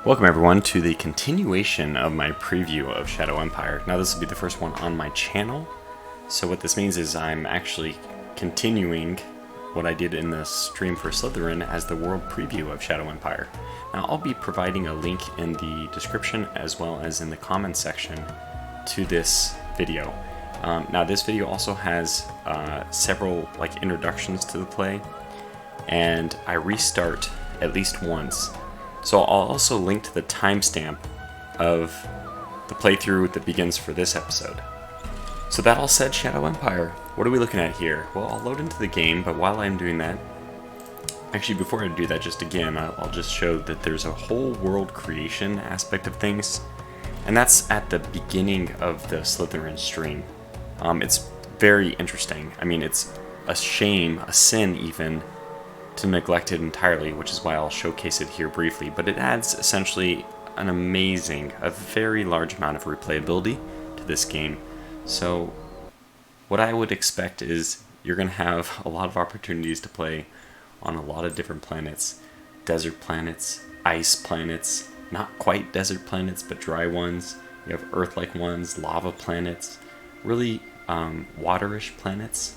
Welcome everyone to the continuation of my preview of Shadow Empire. Now this will be the first one on my channel, so what this means is I'm actually continuing what I did in the stream for Slitherine as the world preview of Shadow Empire. Now I'll be providing a link in the description as well as in the comments section to this video. Now this video also has several introductions to the play, and I restart at least once. So I'll also link to the timestamp of the playthrough that begins for this episode. So that all said, Shadow Empire, what are we looking at here? Well, I'll load into the game, but while I'm doing that, actually before I do that, just again, I'll just show that there's a whole world creation aspect of things, and that's at the beginning of the Slitherine stream. It's very interesting. I mean, it's a shame, a sin even, to neglect it entirely, which is why I'll showcase it here briefly, but it adds essentially an amazing, a very large amount of replayability to this game. So what I would expect is you're going to have a lot of opportunities to play on a lot of different planets, desert planets, ice planets, not quite desert planets, but dry ones. You have Earth-like ones, lava planets, really waterish planets,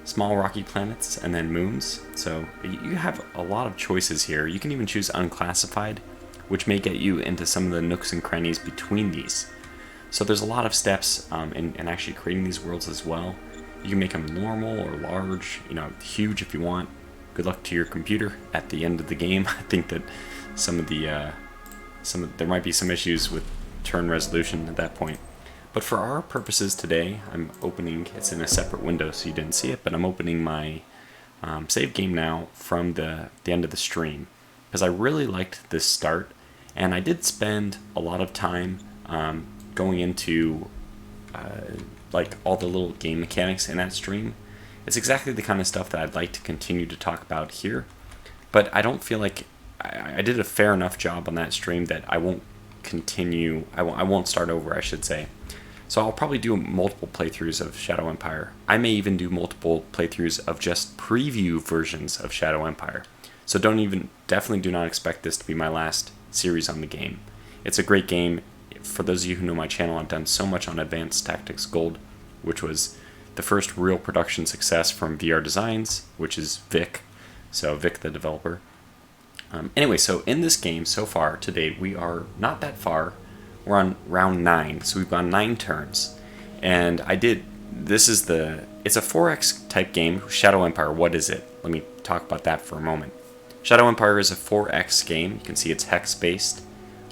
small rocky planets, and then moons. So you have a lot of choices here. You can even choose unclassified, which may get you into some of the nooks and crannies between these. So there's a lot of steps in actually creating these worlds as well. You can make them normal or large, huge if you want. Good luck to your computer at the end of the game. I think that there might be some issues with turn resolution at that point. But for our purposes today, I'm opening, it's in a separate window so you didn't see it, but I'm opening my save game now from the end of the stream, because I really liked this start, and I did spend a lot of time going into all the little game mechanics in that stream. It's exactly the kind of stuff that I'd like to continue to talk about here, but I don't feel like I did a fair enough job on that stream that I won't continue, I won't start over, I should say. So I'll probably do multiple playthroughs of Shadow Empire. I may even do multiple playthroughs of just preview versions of Shadow Empire. So definitely do not expect this to be my last series on the game. It's a great game. For those of you who know my channel, I've done so much on Advanced Tactics Gold, which was the first real production success from VR Desigins, which is Vic. So Vic the developer. Anyway, so in this game so far to date, we are not that far. We're on round 9, so we've gone 9 turns. And it's a 4X type game. Shadow Empire, what is it? Let me talk about that for a moment. Shadow Empire is a 4X game. You can see it's hex-based,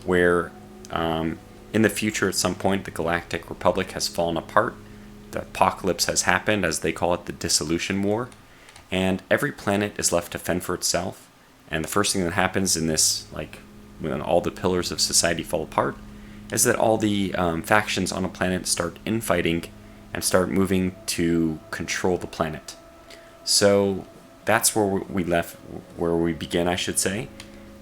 where in the future at some point the Galactic Republic has fallen apart. The apocalypse has happened, as they call it, the Dissolution War. And every planet is left to fend for itself. And the first thing that happens in this, when all the pillars of society fall apart, is that all the factions on a planet start infighting and start moving to control the planet. So that's where we begin, I should say.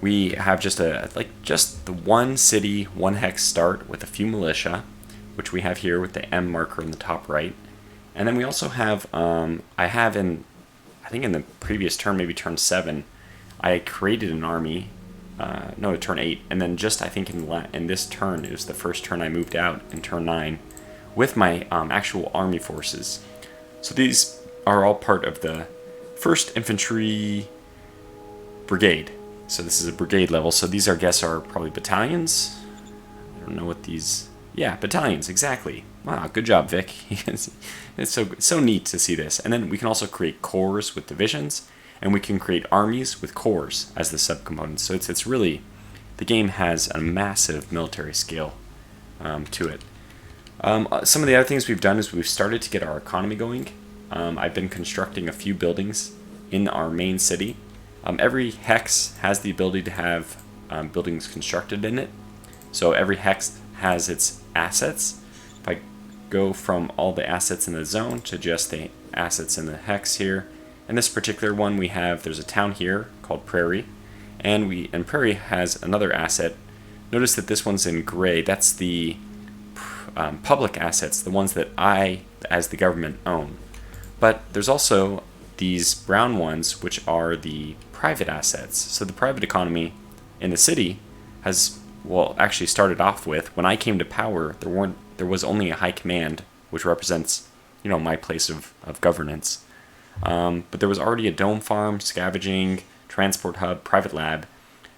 We have just the one city, one hex start with a few militia, which we have here with the M marker in the top right. And then we also have, I think in the previous turn, maybe turn 7, I created an army. No, turn 8, and then I think in this turn, it was the first turn I moved out in turn 9 with my actual army forces. So these are all part of the 1st Infantry Brigade. So this is a brigade level, so these I guess are probably battalions. I don't know what these, yeah, battalions, exactly. Wow, good job, Vic. It's so neat to see this. And then we can also create corps with divisions, and we can create armies with corps as the subcomponents. So it's really, the game has a massive military scale to it. Some of the other things we've done is we've started to get our economy going. I've been constructing a few buildings in our main city. Every hex has the ability to have buildings constructed in it. So every hex has its assets. If I go from all the assets in the zone to just the assets in the hex here, in this particular one, there's a town here called Prairie, and Prairie has another asset. Notice that this one's in gray. That's the public assets, the ones that I, as the government, own. But there's also these brown ones, which are the private assets. So the private economy in the city has, well, actually started off with, when I came to power, there was only a high command, which represents, you know, my place of governance. But there was already a dome farm, scavenging, transport hub, private lab,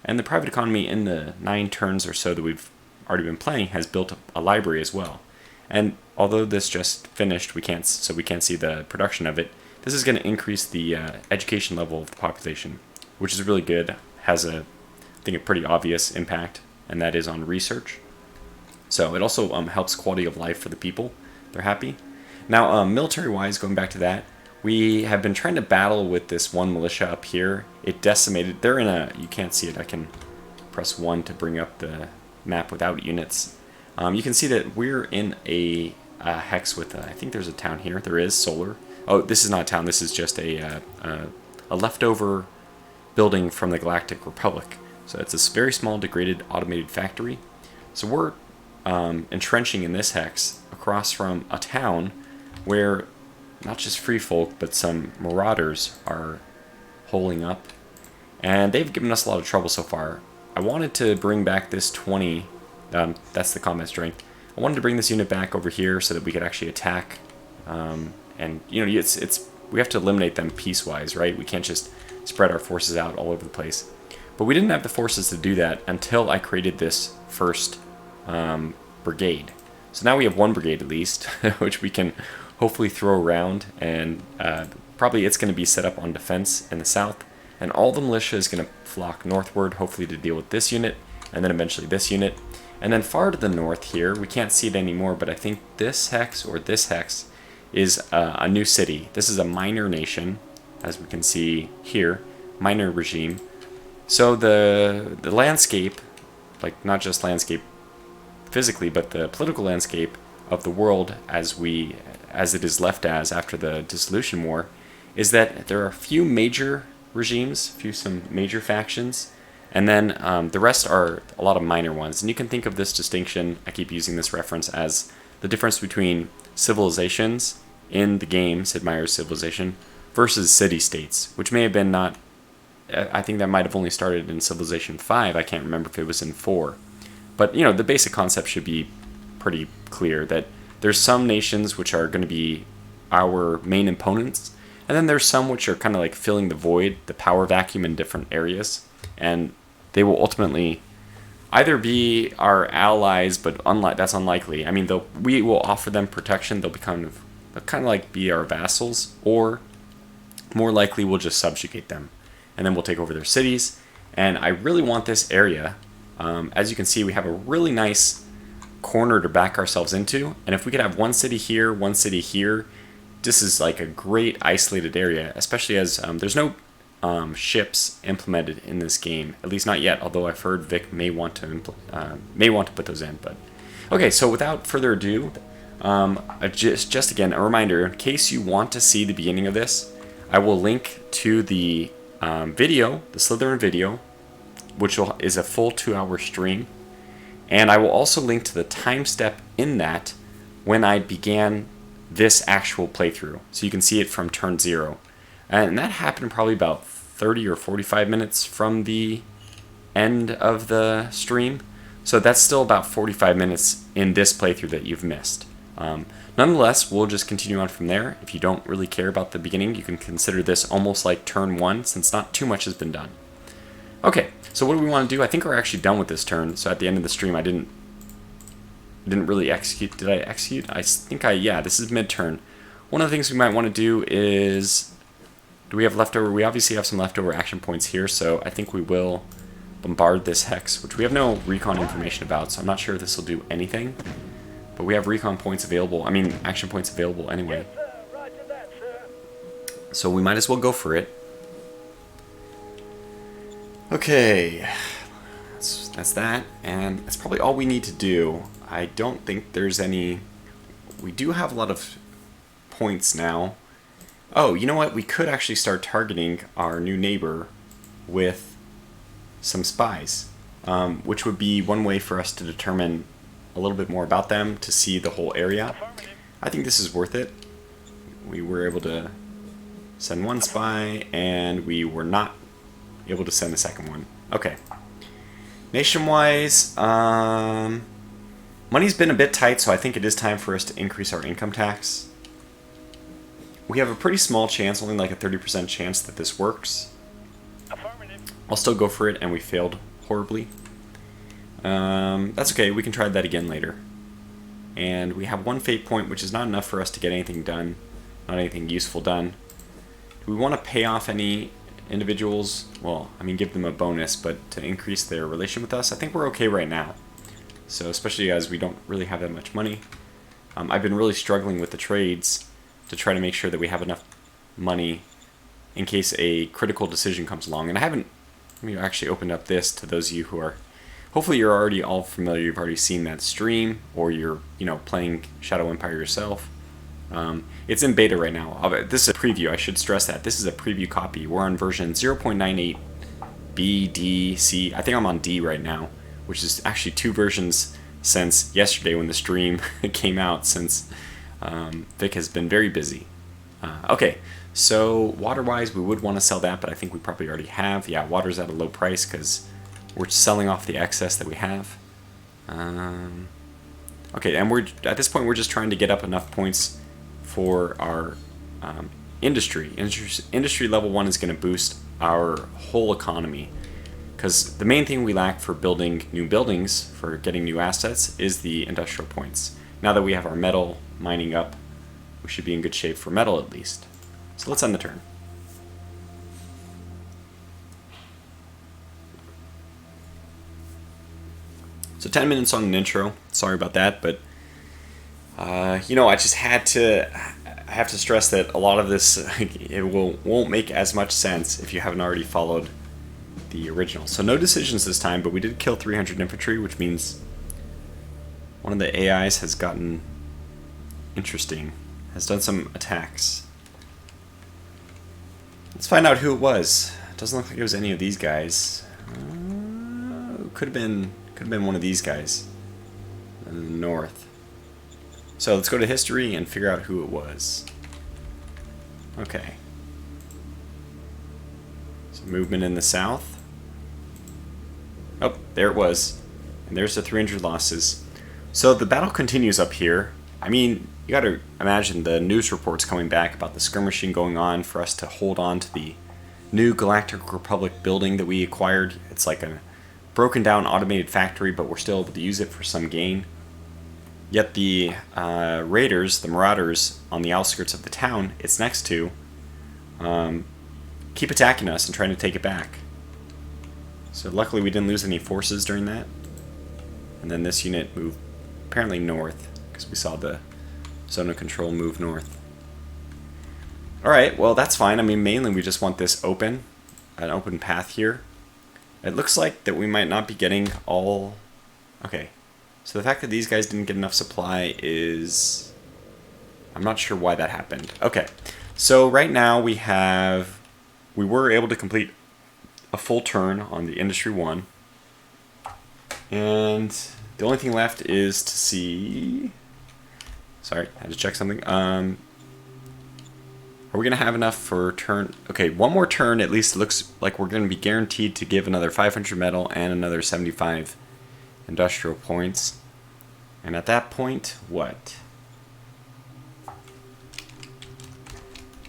and the private economy in the 9 turns or so that we've already been playing has built a library as well. And although this just finished, we can't see the production of it. This is going to increase the education level of the population, which is really good. Has I think a pretty obvious impact, and that is on research. So it also helps quality of life for the people. They're happy. Now, military-wise, going back to that, we have been trying to battle with this one militia up here. It decimated. They're in a. You can't see it. I can press 1 to bring up the map without units. You can see that we're in a hex with. I think there's a town here. There is solar. Oh, this is not a town. This is just a leftover building from the Galactic Republic. So it's a very small, degraded, automated factory. So we're entrenching in this hex across from a town where not just free folk, but some marauders are holing up. And they've given us a lot of trouble so far. I wanted to bring back this 20, that's the combat strength. I wanted to bring this unit back over here so that we could actually attack. And, you know, we have to eliminate them piecewise, right? We can't just spread our forces out all over the place. But we didn't have the forces to do that until I created this first brigade. So now we have 1 brigade at least, which we can hopefully throw around, and probably it's going to be set up on defense in the south, and all the militia is going to flock northward, hopefully to deal with this unit, and then eventually this unit. And then far to the north here, we can't see it anymore, but I think this hex or this hex is a new city. This is a minor nation, as we can see here, minor regime. So the landscape, like not just landscape physically, but the political landscape of the world as it is left as after the dissolution war, is that there are a few major regimes, some major factions, and then the rest are a lot of minor ones. And you can think of this distinction, I keep using this reference, as the difference between civilizations in the game, Sid Meier's Civilization, versus city-states, which may have been not, I think that might have only started in Civilization 5, I can't remember if it was in 4. But, you know, the basic concept should be pretty clear, that there's some nations which are going to be our main opponents, and then there's some which are kind of like filling the void, the power vacuum in different areas, and they will ultimately either be our allies, but that's unlikely. I mean, we will offer them protection, they'll kind of like be our vassals, or more likely we'll just subjugate them, and then we'll take over their cities. And I really want this area. As you can see, we have a really nice corner to back ourselves into, and if we could have 1 city here, 1 city here, this is like a great isolated area, especially as there's no ships implemented in this game, at least not yet, although I've heard Vic may want to put those in. But okay, so without further ado, just again a reminder, in case you want to see the beginning of this, I will link to the video, the Slitherine video, which is a full 2-hour stream. And I will also link to the time step in that when I began this actual playthrough. So you can see it from turn 0. And that happened probably about 30 or 45 minutes from the end of the stream. So that's still about 45 minutes in this playthrough that you've missed. Nonetheless, we'll just continue on from there. If you don't really care about the beginning, you can consider this almost like turn 1, since not too much has been done. Okay, so what do we want to do? I think we're actually done with this turn. So at the end of the stream, I didn't really execute. Did I execute? Yeah, this is mid-turn. One of the things we might want to do is, do we have leftover? We obviously have some leftover action points here, so I think we will bombard this hex, which we have no recon information about, so I'm not sure if this will do anything. But we have recon points available, action points available anyway. Yes, sir. Roger that, sir. So we might as well go for it. Okay, that's that, and that's probably all we need to do. I don't think there's any. We do have a lot of points now. Oh, you know what? We could actually start targeting our new neighbor with some spies, which would be one way for us to determine a little bit more about them, to see the whole area. I think this is worth it. We were able to send 1 spy, and we were not able to send the second one. Okay. Nation-wise, money's been a bit tight, so I think it is time for us to increase our income tax. We have a pretty small chance, only like a 30% chance that this works. I'll still go for it, and we failed horribly. That's okay, we can try that again later. And we have one fate point, which is not enough for us to get anything done, not anything useful done. Do we want to pay off any individuals? Well, I mean, give them a bonus, but to increase their relation with us, I think we're okay right now. So, especially as we don't really have that much money. I've been really struggling with the trades to try to make sure that we have enough money in case a critical decision comes along. And I haven't actually opened up this to those of you who are, hopefully you're already all familiar, you've already seen that stream, or you're, playing Shadow Empire yourself. It's in beta right now. This is a preview, I should stress that. This is a preview copy. We're on version 0.98 B, D, C. I think I'm on D right now, which is actually 2 versions since yesterday when the stream came out, since Vic has been very busy. Okay, so water-wise, we would want to sell that, but I think we probably already have. Yeah, water's at a low price because we're selling off the excess that we have. Okay, and at this point we're just trying to get up enough points for our industry. Industry level 1 is going to boost our whole economy, because the main thing we lack for building new buildings, for getting new assets, is the industrial points. Now that we have our metal mining up, we should be in good shape for metal at least. So let's end the turn. So 10 minutes on an intro. Sorry about that, but I just I have to stress that a lot of this it won't make as much sense if you haven't already followed the original. So no decisions this time, but we did kill 300 infantry, which means one of the AIs has gotten interesting, has done some attacks. Let's find out who it was. It doesn't look like it was any of these guys. Could have been one of these guys in the north. So let's go to history and figure out who it was. Okay. So movement in the south. Oh, there it was. And there's the 300 losses. So the battle continues up here. I mean, you gotta imagine the news reports coming back about the skirmishing going on for us to hold on to the new Galactic Republic building that we acquired. It's like a broken down automated factory, but we're still able to use it for some gain. Yet the raiders, the marauders on the outskirts of the town it's next to, keep attacking us and trying to take it back. So luckily we didn't lose any forces during that. And then this unit moved apparently north, because we saw the zone of control move north. Alright, well that's fine. I mean, mainly we just want this open, an open path here. It looks like that we might not be getting all... Okay, so the fact that these guys didn't get enough supply is... I'm not sure why that happened. Okay, so right now we were able to complete a full turn on the Industry 1. And the only thing left is to see... Sorry, I had to check something. Are we going to have enough for turn... Okay, one more turn at least looks like we're going to be guaranteed to give another 500 metal and another 75 industrial points. And at that point, what?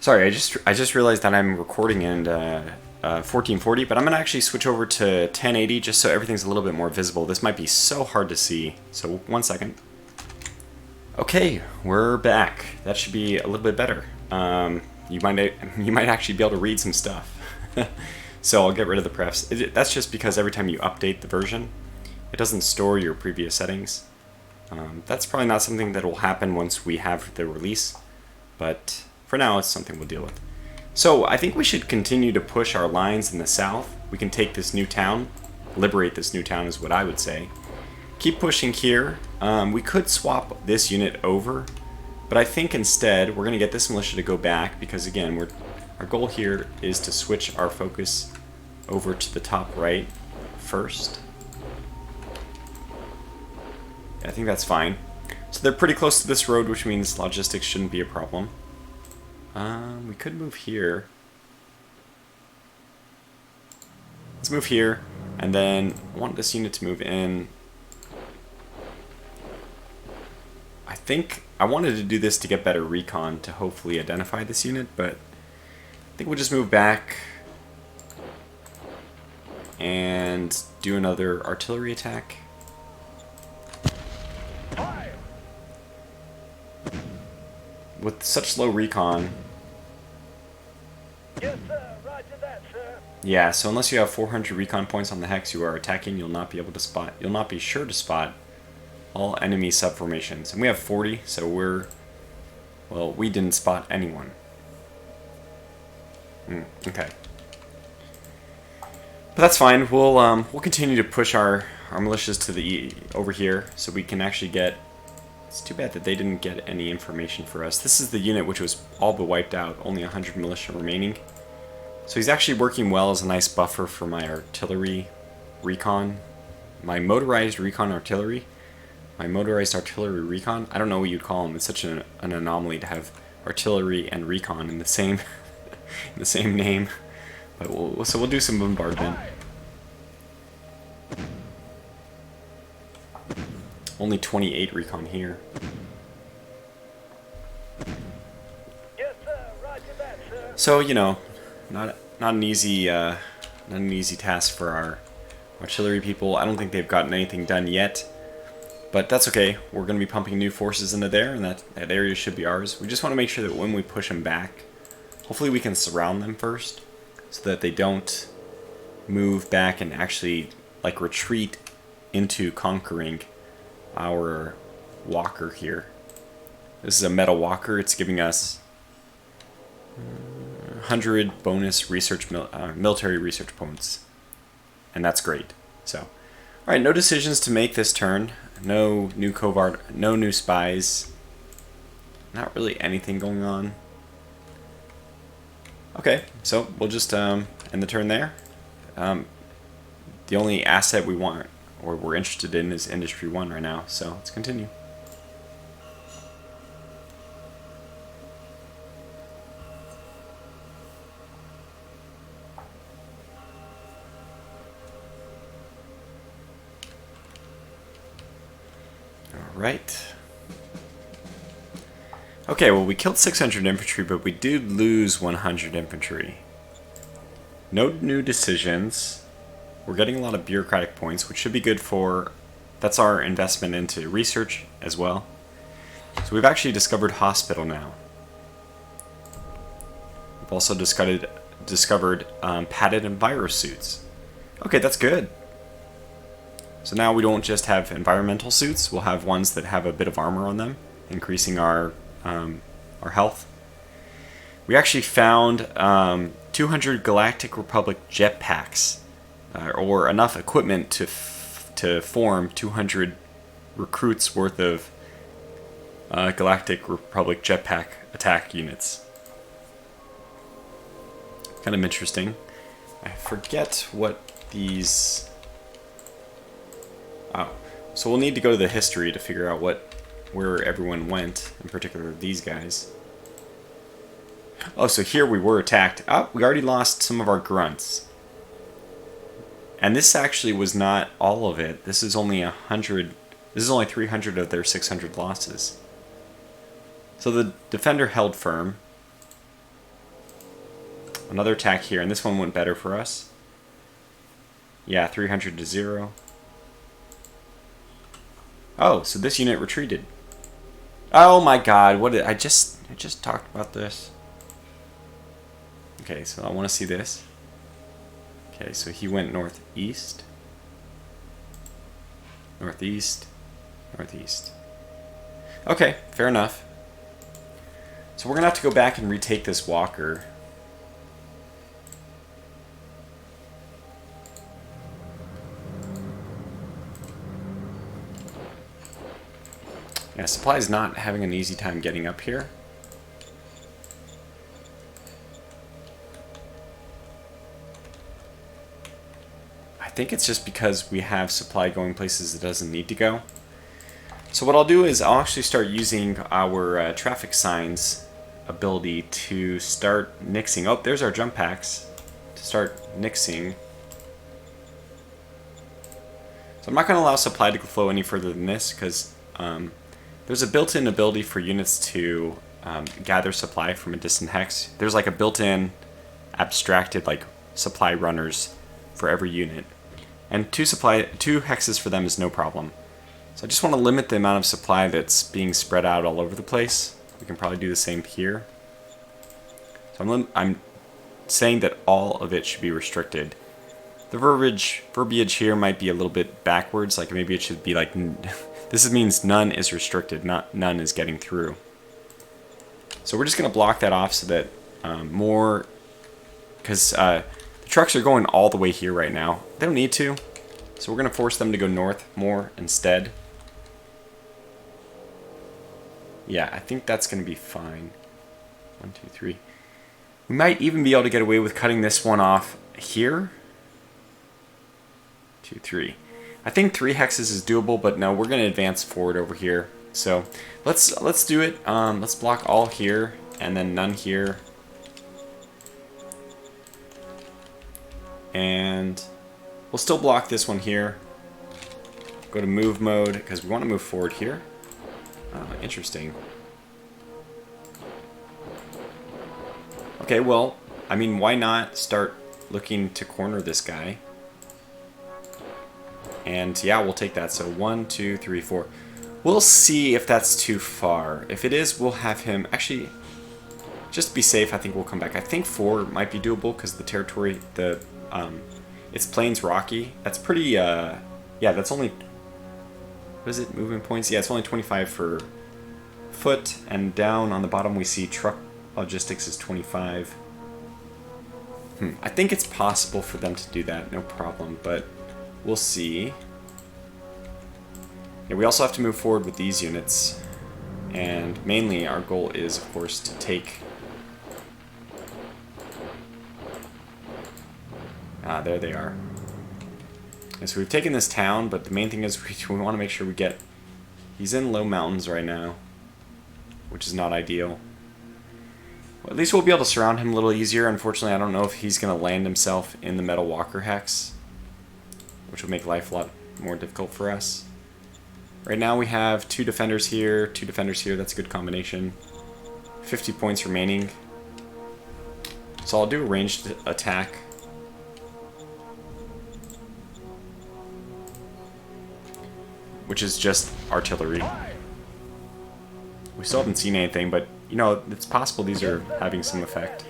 Sorry, I just realized that I'm recording in 1440, but I'm going to actually switch over to 1080 just so everything's a little bit more visible. This might be so hard to see, so 1 second. Okay, we're back. That should be a little bit better. You might actually be able to read some stuff. So I'll get rid of the prefs. That's just because every time you update the version, it doesn't store your previous settings. That's probably not something that will happen once we have the release, but for now it's something we'll deal with. So I think we should continue to push our lines in the south. We can take this new town, liberate this new town is what I would say. Keep pushing here. We could swap this unit over, but I think instead we're going to get this militia to go back because again, our goal here is to switch our focus over to the top right first. I think that's fine. So they're pretty close to this road, which means logistics shouldn't be a problem. We could move here. Let's move here. And then I want this unit to move in. I think I wanted to do this to get better recon to hopefully identify this unit, but I think we'll just move back and do another artillery attack. With such low recon. Yes, sir. Roger that, sir. Yeah, so unless you have 400 recon points on the hex you are attacking, you'll not be able to spot. You'll not be sure to spot all enemy subformations. And we have 40, so well, we didn't spot anyone. Okay. But that's fine. We'll continue to push our militias to the over here so we can actually get. It's too bad that they didn't get any information for us. This is the unit which was all but wiped out, only 100 militia remaining. So he's actually working well as a nice buffer for my artillery recon. My motorized recon artillery. My motorized artillery recon. I don't know what you'd call them. It's such an anomaly to have artillery and recon in the same in the same name. But we'll do some bombardment. Only 28 recon here. Yes, sir. Roger that, sir. So not an easy task for our artillery people. I don't think they've gotten anything done yet, but that's okay. We're going to be pumping new forces into there, and that area should be ours. We just want to make sure that when we push them back, hopefully we can surround them first, so that they don't move back and actually like retreat into conquering our walker here. This is a metal walker. It's giving us 100 bonus research military research points, and that's great. So, all right, no decisions to make this turn. No new covert, no new spies. Not really anything going on. Okay, so we'll just end the turn there. The only asset we want or we're interested in is Industry 1 right now, so let's continue. Alright. Okay, well we killed 600 infantry, but we did lose 100 infantry. No new decisions. We're getting a lot of bureaucratic points, which should be good for... That's our investment into research as well. So we've actually discovered hospital now. We've also discovered padded and virus suits. Okay, that's good. So now we don't just have environmental suits, we'll have ones that have a bit of armor on them, increasing our health. We actually found 200 Galactic Republic jetpacks, or enough equipment to form 200 recruits worth of Galactic Republic jetpack attack units. Kind of interesting. I forget what these... Oh, so we'll need to go to the history to figure out where everyone went, in particular these guys. Oh, so here we were attacked. Oh, we already lost some of our grunts. And this actually was not all of it. This is only 100. This is only 300 of their 600 losses. So the defender held firm. Another attack here, and this one went better for us. Yeah, 300 to 0. Oh, so this unit retreated. Oh my god, what did I just talked about this. Okay, so I want to see this. Okay, so he went northeast. Northeast. Northeast. Okay, fair enough. So we're going to have to go back and retake this walker. Yeah, supply is not having an easy time getting up here. I think it's just because we have supply going places it doesn't need to go. So what I'll do is I'll actually start using our traffic signs ability to start nixing. Oh, there's our jump packs. To start nixing So I'm not going to allow supply to flow any further than this because there's a built-in ability for units to gather supply from a distant hex. There's like a built-in abstracted like supply runners for every unit. And two hexes for them is no problem. So I just want to limit the amount of supply that's being spread out all over the place. We can probably do the same here. So I'm saying that all of it should be restricted. The verbiage here might be a little bit backwards. Like maybe it should be like, this means none is restricted, not none is getting through. So we're just going to block that off so that more, because the trucks are going all the way here right now. They don't need to, so we're going to force them to go north more instead. Yeah, I think that's going to be fine. 1, 2, 3. We might even be able to get away with cutting this one off here. 2, 3. I think 3 hexes is doable, but no, we're going to advance forward over here. So let's do it. Let's block all here and then none here. And we'll still block this one here. Go to move mode because we want to move forward here. Oh, interesting. Okay, well, I mean, why not start looking to corner this guy? And yeah, we'll take that. So 1, 2, 3, 4. We'll see if that's too far. If it is, we'll have him... Actually, just to be safe, I think we'll come back. I think 4 might be doable because the territory, its plains rocky. That's pretty, yeah, that's only... What is it? Movement points? Yeah, it's only 25 for foot. And down on the bottom we see truck logistics is 25. I think it's possible for them to do that, no problem. But we'll see. Yeah, we also have to move forward with these units. And mainly our goal is, of course, to take... Ah, there they are. And so we've taken this town, but the main thing is we want to make sure we get... He's in low mountains right now, which is not ideal. Well, at least we'll be able to surround him a little easier. Unfortunately, I don't know if he's going to land himself in the Metal Walker Hex, which will make life a lot more difficult for us. Right now we have 2 defenders here, 2 defenders here. That's a good combination. 50 points remaining. So I'll do a ranged attack. Which is just artillery. We still haven't seen anything, but you know, it's possible these are having some effect.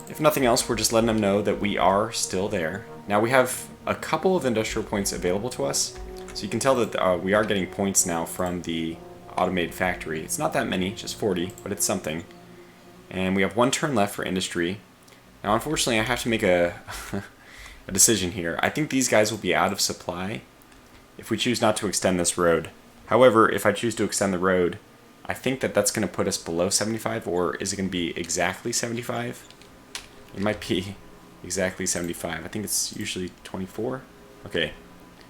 If nothing else, we're just letting them know that we are still there. Now we have a couple of industrial points available to us. So you can tell that we are getting points now from the automated factory. It's not that many, just 40, but it's something. And we have 1 turn left for industry. Now unfortunately I have to make a, a decision here. I think these guys will be out of supply if we choose not to extend this road. However, if I choose to extend the road, I think that that's going to put us below 75, or is it going to be exactly 75? It might be exactly 75. I think it's usually 24. Okay.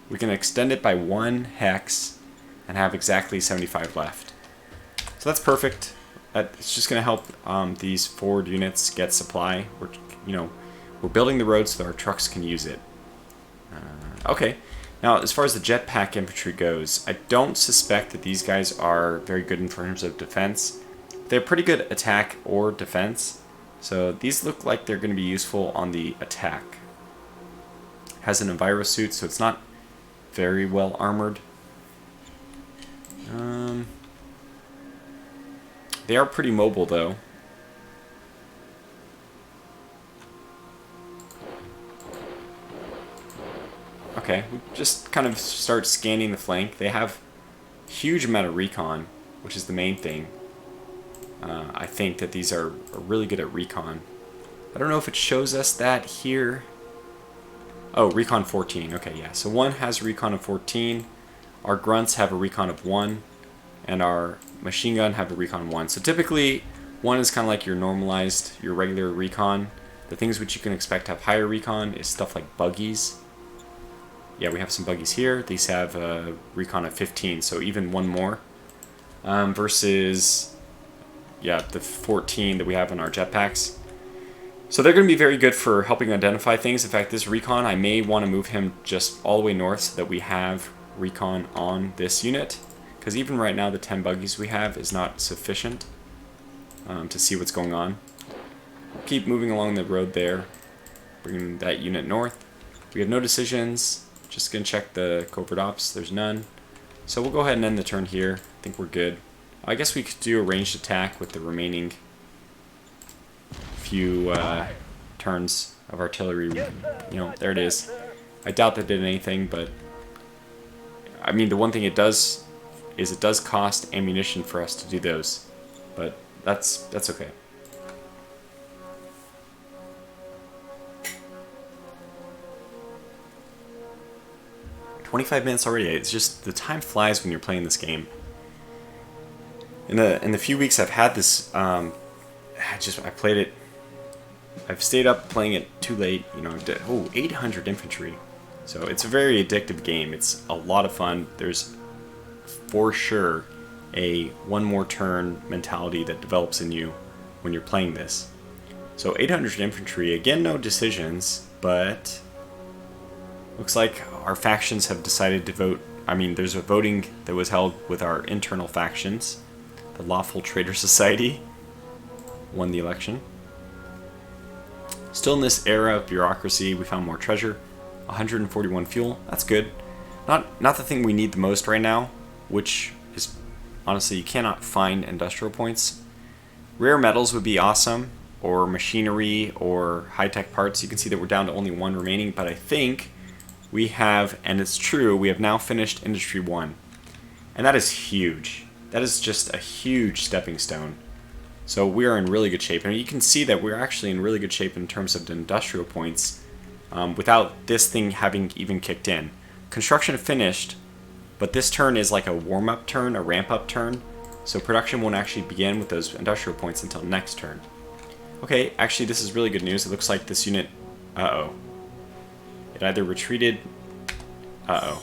We can extend it by 1 hex and have exactly 75 left. So that's perfect. It's just going to help these forward units get supply. We're building the road so that our trucks can use it. Okay. Now, as far as the jetpack infantry goes, I don't suspect that these guys are very good in terms of defense. They're pretty good attack or defense. So these look like they're going to be useful on the attack. Has an enviro suit, so it's not very well armored. They are pretty mobile though. Okay, we just kind of start scanning the flank. They have a huge amount of recon, which is the main thing. I think that these are really good at recon. I don't know if it shows us that here. Oh, recon 14. Okay, yeah. So 1 has recon of 14. Our grunts have a recon of 1. And our machine gun have a recon 1. So typically, 1 is kind of like your normalized, your regular recon. The things which you can expect to have higher recon is stuff like buggies. Yeah, we have some buggies here. These have a recon of 15, so even 1 more. Versus, yeah, the 14 that we have in our jetpacks. So they're going to be very good for helping identify things. In fact, this recon, I may want to move him just all the way north so that we have recon on this unit. Because even right now, the 10 buggies we have is not sufficient to see what's going on. Keep moving along the road there, bringing that unit north. We have no decisions. Just going to check the covert ops. There's none. So we'll go ahead and end the turn here. I think we're good. I guess we could do a ranged attack with the remaining few turns of artillery. You know, there it is. I doubt that did anything, but I mean, the one thing it does is it does cost ammunition for us to do those, but that's okay. "25 minutes already." It's just the time flies when you're playing this game. In the few weeks I've had this, I played it. I've stayed up playing it too late. You know, 800 infantry. So it's a very addictive game. It's a lot of fun. There's for sure a one more turn mentality that develops in you when you're playing this. So 800 infantry, again, no decisions, but looks like our factions have decided to vote. I mean, there's a voting that was held with our internal factions. The Lawful Trader Society won the election. Still in this era of bureaucracy, we found more treasure. 141 fuel, that's good. Not the thing we need the most right now, which is, honestly, you cannot find industrial points. Rare metals would be awesome, or machinery, or high-tech parts. You can see that we're down to only one remaining, but I think we have, and it's true, we have now finished Industry 1. And that is huge. That is just a huge stepping stone. So we are in really good shape. And you can see that we're actually in really good shape in terms of the industrial points without this thing having even kicked in. Construction finished, but this turn is like a warm-up turn, a ramp-up turn. So production won't actually begin with those industrial points until next turn. Okay, actually this is really good news. It looks like this unit... Uh-oh. It either retreated... Uh-oh.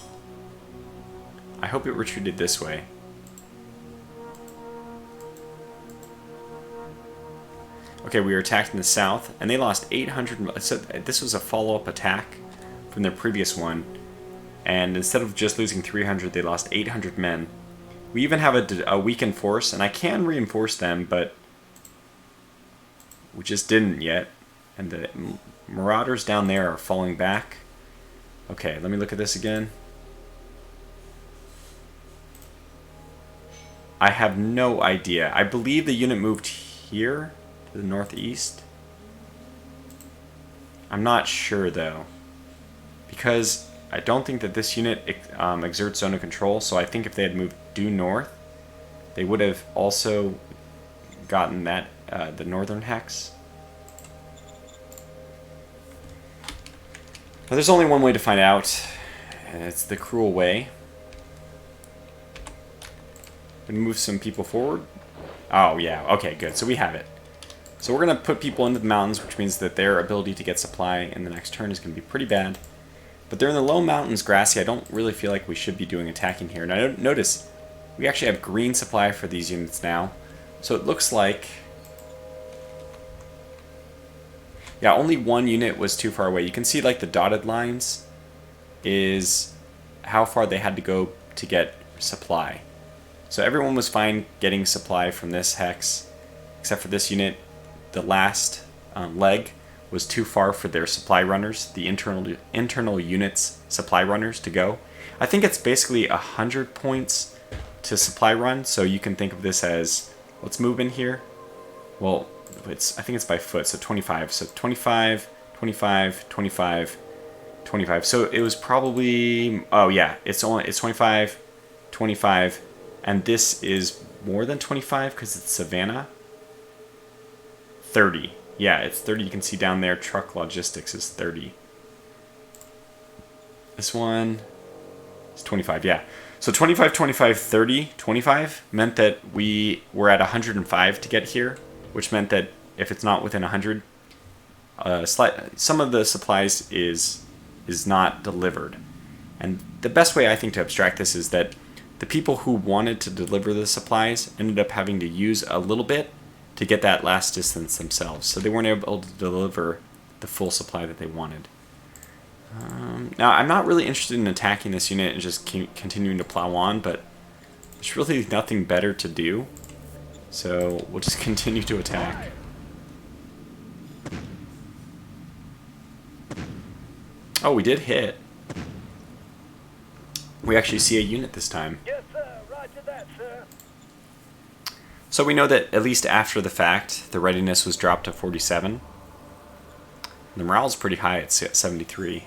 I hope it retreated this way. Okay, we were attacked in the south, and they lost 800... So this was a follow-up attack from their previous one. And instead of just losing 300, they lost 800 men. We even have a weakened force, and I can reinforce them, but we just didn't yet. And the marauders down there are falling back. Okay, let me look at this again. I have no idea. I believe the unit moved here to the northeast. I'm not sure though, because I don't think that this unit exerts zone of control. So I think if they had moved due north, they would have also gotten that the northern hex. But there's only one way to find out, and it's the cruel way. Gonna move some people forward. Oh yeah, okay, good. So we have it. So we're gonna put people into the mountains, which means that their ability to get supply in the next turn is gonna be pretty bad. But they're in the low mountains, grassy. I don't really feel like we should be doing attacking here. And I notice we actually have green supply for these units now. So it looks like... Yeah, only one unit was too far away. You can see like the dotted lines is how far they had to go to get supply. So everyone was fine getting supply from this hex, except for this unit. The last leg was too far for their supply runners, the internal units supply runners to go. I think it's basically 100 points to supply run, so you can think of this as, let's move in here. Well, I think it's by foot, so 25. So 25, 25, 25, 25. So it was probably, oh yeah, it's 25, 25, and this is more than 25 because it's Savannah. 30. Yeah, it's 30. You can see down there, truck logistics is 30. This one is 25, yeah. So 25, 25, 30, 25 meant that we were at 105 to get here, which meant that if it's not within 100, some of the supplies is not delivered. And the best way I think to abstract this is that the people who wanted to deliver the supplies ended up having to use a little bit to get that last distance themselves. So they weren't able to deliver the full supply that they wanted. Now, I'm not really interested in attacking this unit and just continuing to plow on, but there's really nothing better to do. So we'll just continue to attack. Oh, we did hit. We actually see a unit this time. Yes, sir. Roger that, sir. So we know that at least after the fact, the readiness was dropped to 47. The morale's pretty high at 73.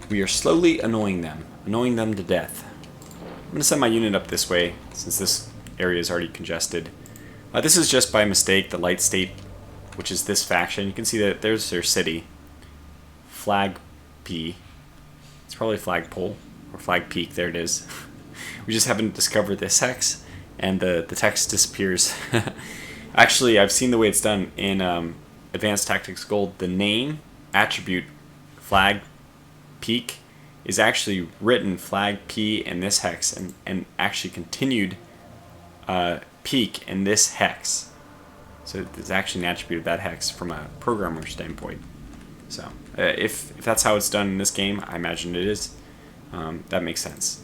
We are slowly annoying them to death. I'm going to send my unit up this way, since this area is already congested. This is just by mistake, the light state, which is this faction. You can see that there's their city. Flag P. It's probably Flagpole, or Flag Peak, there it is. We just haven't discovered this hex, and the text disappears. Actually, I've seen the way it's done in Advanced Tactics Gold. The name attribute Flag Peak is actually written Flag P in this hex, and actually continued Peak in this hex. So it's actually an attribute of that hex from a programmer standpoint. So if that's how it's done in this game, I imagine it is. That makes sense.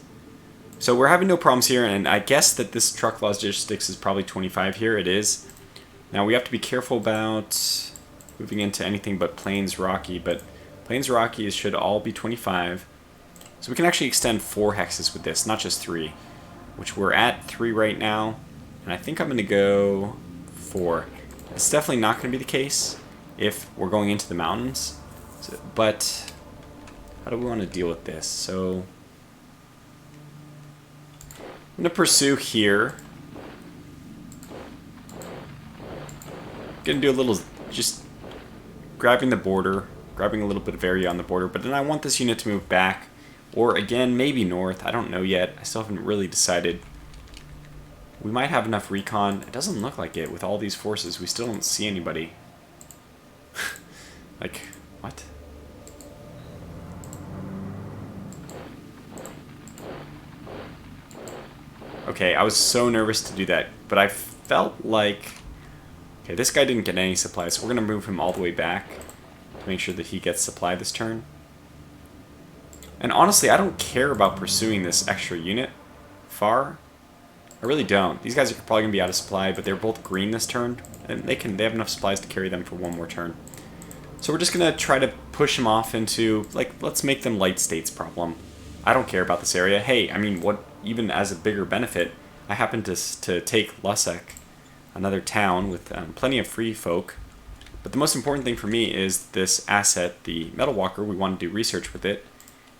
So we're having no problems here, and I guess that this truck logistics is probably 25 here. It is. Now we have to be careful about moving into anything but Plains Rocky, but Plains Rocky should all be 25. So we can actually extend 4 hexes with this, not just 3, which we're at 3 right now, and I think I'm going to go 4. It's definitely not going to be the case if we're going into the mountains, but how do we want to deal with this? So I'm going to pursue here. I'm going to do a little, just grabbing the border, grabbing a little bit of area on the border, but then I want this unit to move back, or again, maybe north. I don't know yet. I still haven't really decided. We might have enough recon. It doesn't look like it with all these forces. We still don't see anybody. Like, what? Okay, I was so nervous to do that, but I felt like... Okay, this guy didn't get any supplies, so we're going to move him all the way back to make sure that he gets supply this turn. And honestly, I don't care about pursuing this extra unit far. I really don't. These guys are probably going to be out of supply, but they're both green this turn, and they have enough supplies to carry them for one more turn. So we're just going to try to push them off into, like, let's make them light states problem. I don't care about this area. Hey, I mean, what? Even as a bigger benefit, I happen to take Lusek, another town with plenty of free folk. But the most important thing for me is this asset, the Metal Walker. We want to do research with it,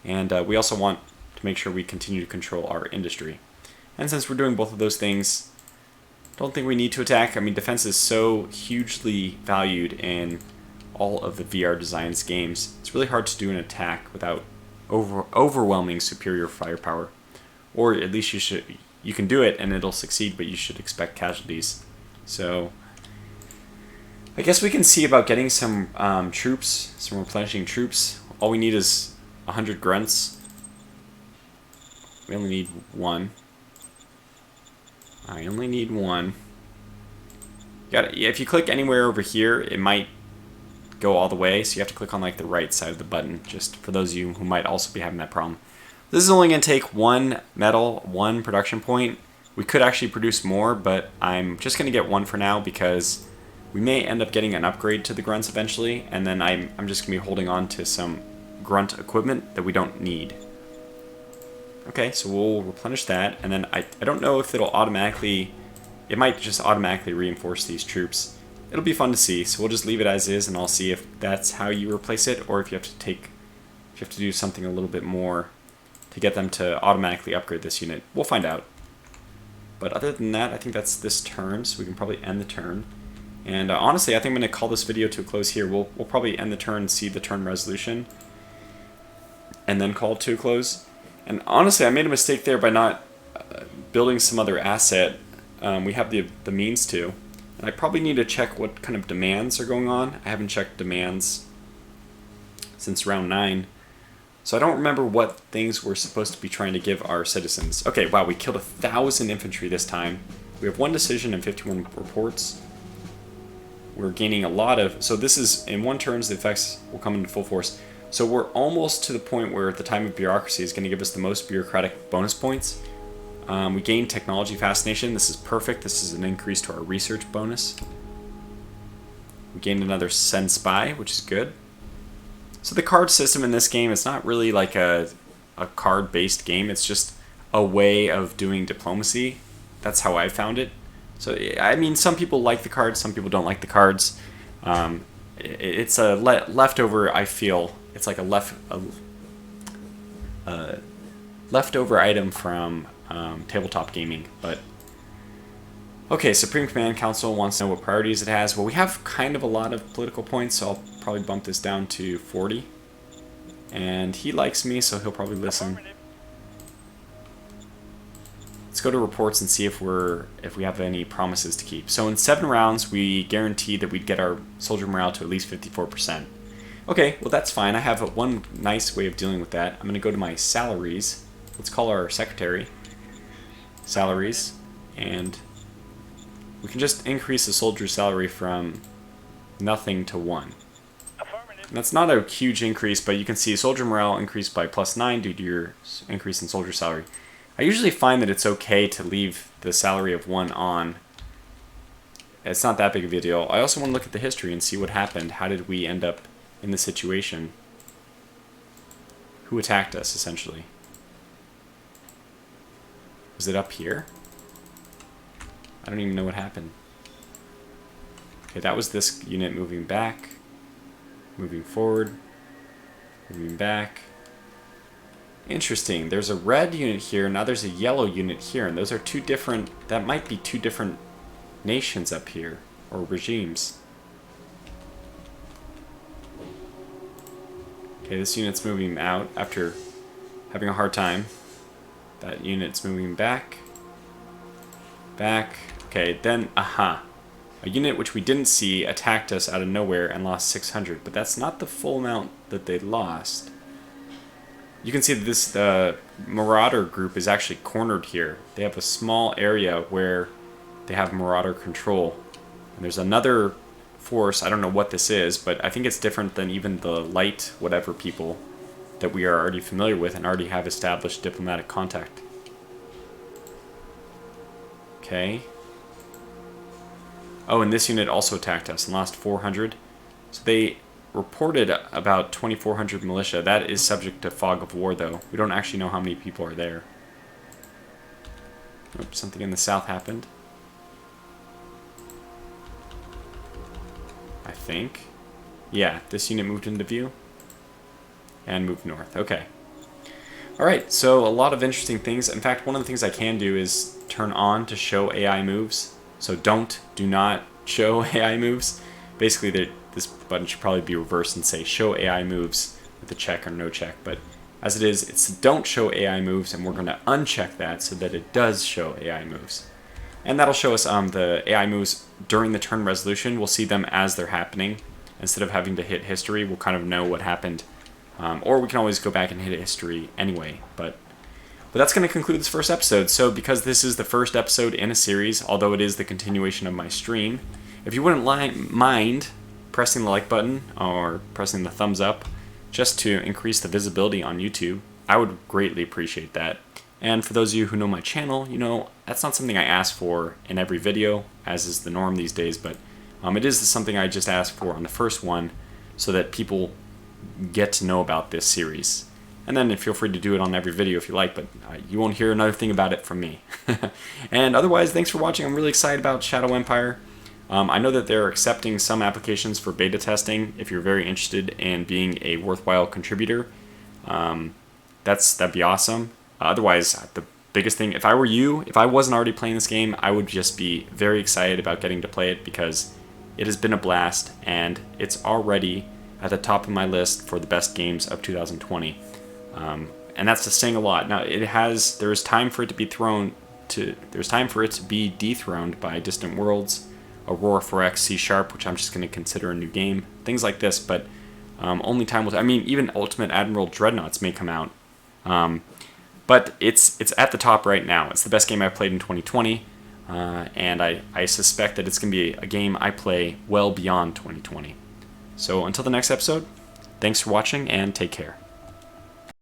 and we also want to make sure we continue to control our industry. And since we're doing both of those things, don't think we need to attack. I mean, defense is so hugely valued in all of the VR Designs games. It's really hard to do an attack without overwhelming superior firepower. Or at least you can do it and it'll succeed, but you should expect casualties. So I guess we can see about getting some troops, some replenishing troops. All we need is 100 grunts. We only need 1. I only need 1. If you click anywhere over here, it might go all the way, so you have to click on like the right side of the button, just for those of you who might also be having that problem. This is only going to take 1 metal, 1 production point. We could actually produce more, but I'm just going to get 1 for now because we may end up getting an upgrade to the grunts eventually, and then I'm just going to be holding on to some grunt equipment that we don't need. Okay, so we'll replenish that, and then I don't know if it'll automatically... It might just automatically reinforce these troops. It'll be fun to see, so we'll just leave it as is, and I'll see if that's how you replace it, or if you have to do something a little bit more to get them to automatically upgrade this unit. We'll find out. But other than that, I think that's this turn, so we can probably end the turn. And honestly, I think I'm going to call this video to a close here. We'll probably end the turn, see the turn resolution, and then call it to a close. And honestly, I made a mistake there by not building some other asset. We have the means to. And I probably need to check what kind of demands are going on. I haven't checked demands since round 9. So I don't remember what things we're supposed to be trying to give our citizens. Okay, wow, we killed 1,000 infantry this time. We have 1 decision and 51 reports. We're gaining a lot of... So this is, in 1 turn, the effects will come into full force. So we're almost to the point where the time of bureaucracy is going to give us the most bureaucratic bonus points. We gain technology fascination. This is perfect. This is an increase to our research bonus. We gained another send spy, which is good. So the card system in this game is not really like a card-based game. It's just a way of doing diplomacy. That's how I found it. So, I mean, some people like the cards, some people don't like the cards. It's a leftover, I feel. It's like a leftover item from tabletop gaming. But okay, Supreme Command Council wants to know what priorities it has. Well, we have kind of a lot of political points, so I'll probably bump this down to 40. And he likes me, so he'll probably listen. Let's go to reports and see if we have any promises to keep. So in 7 rounds, we guaranteed that we'd get our soldier morale to at least 54%. Okay, well that's fine. I have one nice way of dealing with that. I'm going to go to my salaries. Let's call our secretary salaries, and we can just increase the soldier's salary from nothing to 1. And that's not a huge increase, but you can see soldier morale increased by +9 due to your increase in soldier salary. I usually find that it's okay to leave the salary of 1 on. It's not that big of a deal. I also want to look at the history and see what happened. How did we end up in this situation? Who attacked us, essentially? Was it up here? I don't even know what happened. Okay, that was this unit moving back, moving forward, moving back. Interesting. There's a red unit here, now there's a yellow unit here, and those are 2 different... That might be 2 different nations up here, or regimes. Okay, this unit's moving out after having a hard time. That unit's moving back. Back. Okay, then, aha. A unit which we didn't see attacked us out of nowhere and lost 600, but that's not the full amount that they lost. You can see that this Marauder group is actually cornered here. They have a small area where they have Marauder control. And there's another force, I don't know what this is, but I think it's different than even the light whatever people that we are already familiar with and already have established diplomatic contact. Okay. Oh, and this unit also attacked us and lost 400. So they reported about 2,400 militia. That is subject to fog of war, though. We don't actually know how many people are there. Oops, something in the south happened. I think. Yeah, this unit moved into view. And moved north. Okay. Alright, so a lot of interesting things. In fact, one of the things I can do is turn on to show AI moves. So do not show AI moves. Basically, this button should probably be reversed and say show AI moves with a check or no check. But as it is, it's don't show AI moves, and we're going to uncheck that so that it does show AI moves. And that'll show us the AI moves during the turn resolution. We'll see them as they're happening. Instead of having to hit history, we'll kind of know what happened. Or we can always go back and hit history anyway. But that's going to conclude this first episode. So because this is the first episode in a series, although it is the continuation of my stream, if you wouldn't mind pressing the like button or pressing the thumbs up just to increase the visibility on YouTube, I would greatly appreciate that. And for those of you who know my channel, you know, that's not something I ask for in every video, as is the norm these days, but it is something I just asked for on the first one so that people get to know about this series. And then feel free to do it on every video if you like, but you won't hear another thing about it from me. And otherwise, thanks for watching. I'm really excited about Shadow Empire. I know that they're accepting some applications for beta testing if you're very interested in being a worthwhile contributor. That'd be awesome. Otherwise, the biggest thing, if I were you, if I wasn't already playing this game, I would just be very excited about getting to play it because it has been a blast and it's already at the top of my list for the best games of 2020. And that's saying a lot. Now there's time for it to be dethroned by Distant Worlds, Aurora 4X, C#, which I'm just going to consider a new game, things like this. But only time will. I mean, even Ultimate Admiral Dreadnoughts may come out. But it's at the top right now. It's the best game I've played in 2020. and I suspect that it's going to be a game I play well beyond 2020. So until the next episode, thanks for watching and take care.